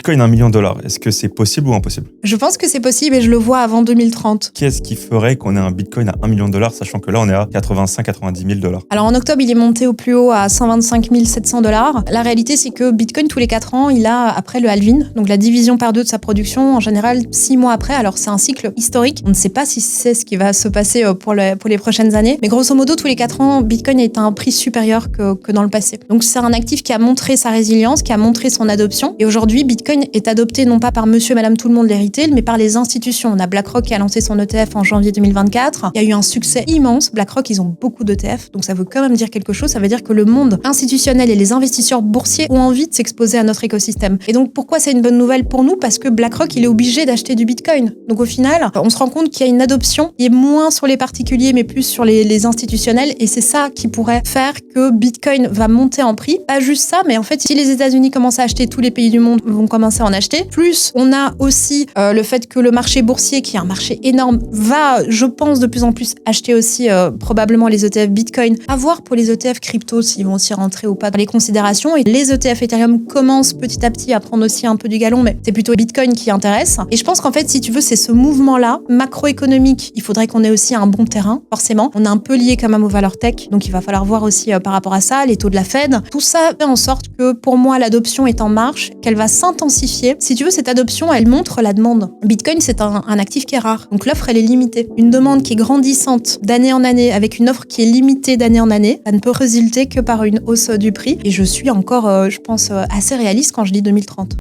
Bitcoin à 1 million de dollars, est-ce que c'est possible ou impossible? Je pense que c'est possible et je le vois avant 2030. Qu'est-ce qui ferait qu'on ait un Bitcoin à 1 million de dollars, sachant que là, on est à 85-90 000 dollars? Alors en octobre, il est monté au plus haut à 125 700 $. La réalité, c'est que Bitcoin, tous les 4 ans, il a, après le halving, donc la division par 2 de sa production, en général 6 mois après. Alors c'est un cycle historique. On ne sait pas si c'est ce qui va se passer pour les prochaines années. Mais grosso modo, tous les 4 ans, Bitcoin est à un prix supérieur que dans le passé. Donc c'est un actif qui a montré sa résilience, qui a montré son adoption. Et aujourd'hui, Bitcoin est adopté non pas par monsieur, madame, tout le monde les retail, mais par les institutions. On a BlackRock qui a lancé son ETF en janvier 2024. Il y a eu un succès immense. BlackRock, ils ont beaucoup d'ETF, donc ça veut quand même dire quelque chose. Ça veut dire que le monde institutionnel et les investisseurs boursiers ont envie de s'exposer à notre écosystème. Et donc pourquoi c'est une bonne nouvelle pour nous? Parce que BlackRock, il est obligé d'acheter du Bitcoin. Donc au final, on se rend compte qu'il y a une adoption qui est moins sur les particuliers, mais plus sur les institutionnels. Et c'est ça qui pourrait faire que Bitcoin va monter en prix. Pas juste ça, mais en fait, si les États-Unis commencent à acheter, tous les pays du monde vont commencer à en acheter. Plus, on a aussi le fait que le marché boursier, qui est un marché énorme, va, je pense, de plus en plus acheter aussi probablement les ETF Bitcoin. À voir pour les ETF crypto s'ils vont aussi rentrer ou pas dans les considérations. Et les ETF Ethereum commencent petit à petit à prendre aussi un peu du galon, mais c'est plutôt Bitcoin qui intéresse. Et je pense qu'en fait, si tu veux, c'est ce mouvement-là, macroéconomique. Il faudrait qu'on ait aussi un bon terrain, forcément. On est un peu lié quand même aux valeurs tech, donc il va falloir voir aussi par rapport à ça, les taux de la Fed. Tout ça fait en sorte que, pour moi, l'adoption est en marche, qu'elle va s'intensifier. Si tu veux, cette adoption, elle montre la demande. Bitcoin, c'est un actif qui est rare. Donc l'offre, elle est limitée. Une demande qui est grandissante d'année en année, avec une offre qui est limitée d'année en année, ça ne peut résulter que par une hausse du prix. Et je suis encore, je pense, assez réaliste quand je dis 2030.